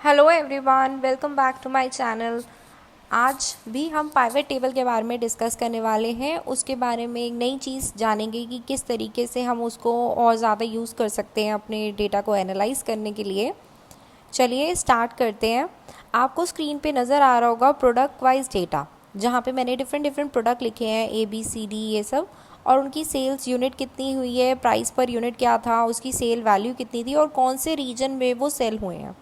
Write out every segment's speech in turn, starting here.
Hello everyone, welcome back to my channel. आज भी हम पाइवेट टेबल के बारे में डिस्कस करने वाले हैं। उसके बारे में एक नई चीज़ जानेंगे कि किस तरीके से हम उसको और ज़्यादा यूज़ कर सकते हैं अपने डेटा को एनालाइज करने के लिए। चलिए स्टार्ट करते हैं। आपको स्क्रीन पे नज़र आ रहा होगा प्रोडक्ट वाइज डेटा, जहाँ पे मैंने डिफरेंट प्रोडक्ट लिखे हैं ABCD ये सब, और उनकी सेल्स यूनिट कितनी हुई है, प्राइस पर यूनिट क्या था, उसकी सेल वैल्यू कितनी थी और कौन से रीजन में वो सेल हुए हैं।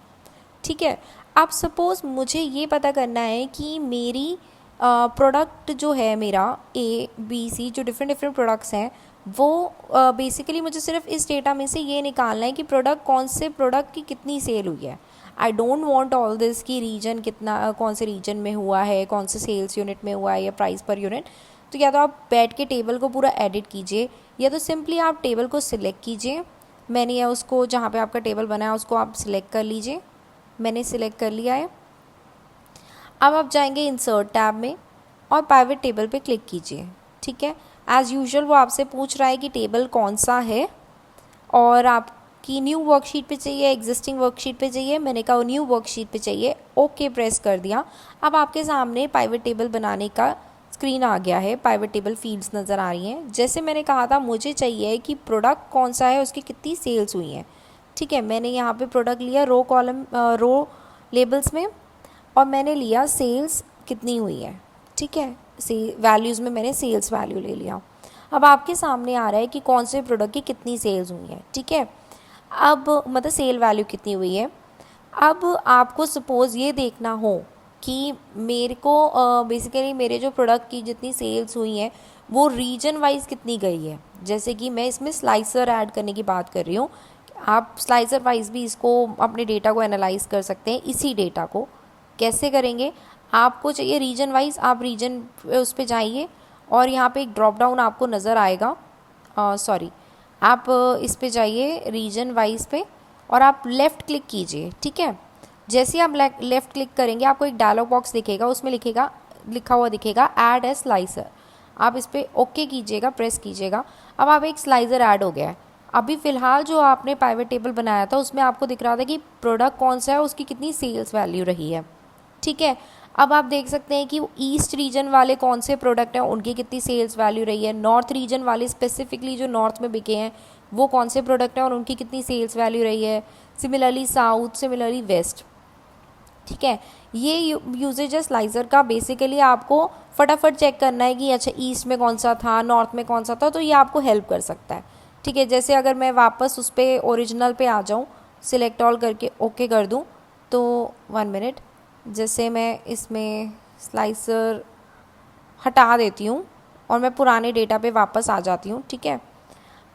ठीक है। अब सपोज़ मुझे ये पता करना है कि मेरी प्रोडक्ट जो है मेरा ABC जो डिफरेंट प्रोडक्ट्स हैं वो बेसिकली मुझे सिर्फ इस डेटा में से ये निकालना है कि प्रोडक्ट कौन से प्रोडक्ट की कितनी सेल हुई है। I don't want all this कि रीजन कितना कौन से रीजन में हुआ है, कौन से सेल्स यूनिट में हुआ है या प्राइस पर यूनिट। तो या तो आप बैठ के टेबल को पूरा एडिट कीजिए या तो सिंपली आप टेबल को सिलेक्ट कीजिए। मैंने या उसको जहाँ पे आपका टेबल बना है उसको आप सिलेक्ट कर लीजिए। मैंने सिलेक्ट कर लिया है। अब आप जाएंगे इंसर्ट टैब में और पाइवेट टेबल पे क्लिक कीजिए। ठीक है। एज़ यूजुअल वो आपसे पूछ रहा है कि टेबल कौन सा है और आपकी न्यू वर्कशीट पे चाहिए, एग्जिस्टिंग वर्कशीट पे चाहिए। मैंने कहा न्यू वर्कशीट पे चाहिए, ओके प्रेस कर दिया। अब आपके सामने पाइवेट टेबल बनाने का स्क्रीन आ गया है। पाइवेट टेबल फील्ड्स नज़र आ रही हैं। जैसे मैंने कहा था मुझे चाहिए कि प्रोडक्ट कौन सा है, उसकी कितनी सेल्स हुई हैं। ठीक है। मैंने यहाँ पे प्रोडक्ट लिया रो लेबल्स में और मैंने लिया सेल्स कितनी हुई है। ठीक है। वैल्यूज़ में मैंने सेल्स वैल्यू ले लिया। अब आपके सामने आ रहा है कि कौन से प्रोडक्ट की कितनी सेल्स हुई है। ठीक है। अब मतलब सेल वैल्यू कितनी हुई है। अब आपको सपोज़ ये देखना हो कि मेरे को बेसिकली मेरे जो प्रोडक्ट की जितनी सेल्स हुई हैं वो रीजन वाइज कितनी गई है। जैसे कि मैं इसमें स्लाइसर ऐड करने की बात कर रही हूँ। आप स्लाइसर वाइज भी इसको अपने डेटा को एनालाइज कर सकते हैं। इसी डेटा को कैसे करेंगे, आपको चाहिए रीजन वाइज, आप रीजन उस पर जाइए और यहाँ पे एक ड्रॉप डाउन आपको नज़र आएगा। आप इस पे जाइए रीजन वाइज पे और आप लेफ़्ट क्लिक कीजिए। ठीक है। जैसे आप लेफ़्ट क्लिक करेंगे आपको एक डायलॉग बॉक्स दिखेगा, उसमें लिखा हुआ दिखेगा ऐड ए स्लाइसर। आप इस पर ओके कीजिएगा, प्रेस कीजिएगा। अब आप एक स्लाइसर ऐड हो गया है। अभी फ़िलहाल जो आपने पाइवेट टेबल बनाया था उसमें आपको दिख रहा था कि प्रोडक्ट कौन सा है, उसकी कितनी सेल्स वैल्यू रही है। ठीक है। अब आप देख सकते हैं कि ईस्ट रीजन वाले कौन से प्रोडक्ट हैं, उनकी कितनी सेल्स वैल्यू रही है। नॉर्थ रीजन वाले स्पेसिफिकली जो नॉर्थ में बिके हैं वो कौन से प्रोडक्ट हैं और उनकी कितनी सेल्स वैल्यू रही है। Similarly south, similarly west. ठीक है। ये यूजेज है स्लाइसर का। बेसिकली आपको फटाफट चेक करना है कि अच्छा ईस्ट में कौन सा था, नॉर्थ में कौन सा था, तो ये आपको हेल्प कर सकता है। ठीक है। जैसे अगर मैं वापस उस पर ओरिजिनल पे आ जाऊँ, सिलेक्ट ऑल करके ओके कर दूँ, तो 1 मिनट, जैसे मैं इसमें स्लाइसर हटा देती हूँ और मैं पुराने डेटा पे वापस आ जाती हूँ। ठीक है।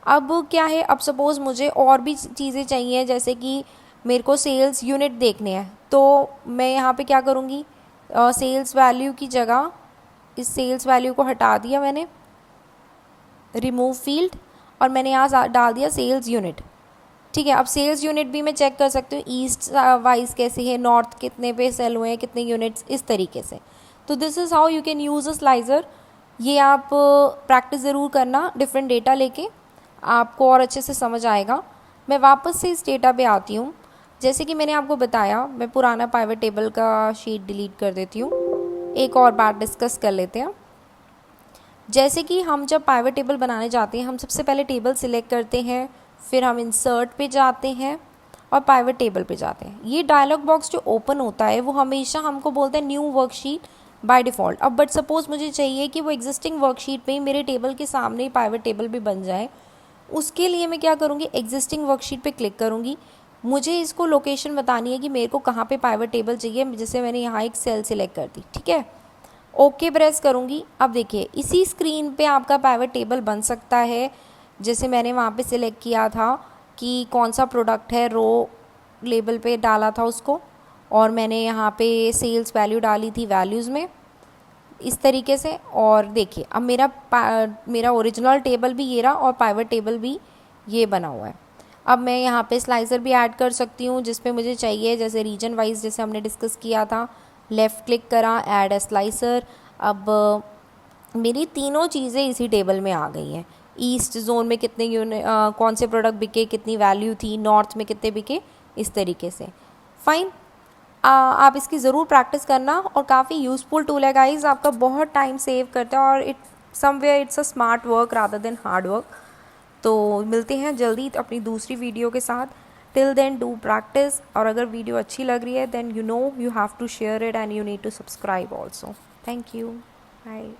अब क्या है, अब सपोज़ मुझे और भी चीज़ें चाहिए, जैसे कि मेरे को सेल्स यूनिट देखने हैं, तो मैं यहाँ पे क्या करूँगी, सेल्स वैल्यू की जगह इस सेल्स वैल्यू को हटा दिया मैंने, रिमूव फील्ड, और मैंने यहाँ डाल दिया सेल्स यूनिट। ठीक है। अब सेल्स यूनिट भी मैं चेक कर सकती हूँ ईस्ट वाइज कैसे है, नॉर्थ कितने पे सेल हुए हैं, कितने यूनिट्स, इस तरीके से। तो this is how you can use a slicer. ये आप प्रैक्टिस ज़रूर करना डिफरेंट डेटा लेके, आपको और अच्छे से समझ आएगा। मैं वापस से इस डेटा पे आती हूँ। जैसे कि मैंने आपको बताया, मैं पुराना पाइवेट टेबल का शीट डिलीट कर देती हूँ। एक और बात डिस्कस कर लेते हैं। जैसे कि हम जब पाइवेट टेबल बनाने जाते हैं, हम सबसे पहले टेबल सिलेक्ट करते हैं, फिर हम इंसर्ट पे जाते हैं और पाइवेट टेबल पे जाते हैं। ये डायलॉग बॉक्स जो ओपन होता है वो हमेशा हमको बोलता है न्यू वर्कशीट बाय डिफ़ॉल्ट। अब बट सपोज़ मुझे चाहिए कि वो एग्जिस्टिंग वर्कशीट पे ही मेरे टेबल के सामने ही पाइवेट टेबल भी बन जाए। उसके लिए मैं क्या करूँगी, एग्जिस्टिंग वर्कशीट पे क्लिक करूँगी। मुझे इसको लोकेशन बतानी है कि मेरे को कहाँ पे पाइवेट टेबल चाहिए। जैसे मैंने यहाँ एक सेल सिलेक्ट कर दी। ठीक है। ओके प्रेस करूँगी। अब देखिए इसी स्क्रीन पे आपका पाइवेट टेबल बन सकता है। जैसे मैंने वहाँ पे सिलेक्ट किया था कि कौन सा प्रोडक्ट है, रो लेबल पे डाला था उसको, और मैंने यहाँ पे सेल्स वैल्यू डाली थी वैल्यूज़ में, इस तरीके से। और देखिए अब मेरा ओरिजिनल टेबल भी ये रहा और पाइवेट टेबल भी ये बना हुआ है। अब मैं यहाँ पे स्लाइसर भी ऐड कर सकती हूँ जिस पे मुझे चाहिए, जैसे रीजन वाइज जैसे हमने डिस्कस किया था। लेफ़्ट क्लिक करा, ऐड ए स्लाइसर। अब मेरी तीनों चीज़ें इसी टेबल में आ गई हैं। ईस्ट जोन में कितने कौन से प्रोडक्ट बिके, कितनी वैल्यू थी, नॉर्थ में कितने बिके, इस तरीके से। फाइन। आप इसकी ज़रूर प्रैक्टिस करना और काफ़ी यूज़फुल टूल है गाइस, आपका बहुत टाइम सेव करता है और it somewhere it's a smart work rather than hard work. तो मिलते हैं जल्दी अपनी दूसरी वीडियो के साथ। टिल देन डू प्रैक्टिस, और अगर वीडियो अच्छी लग रही है then you have to share it and you need to subscribe also. Thank you, bye.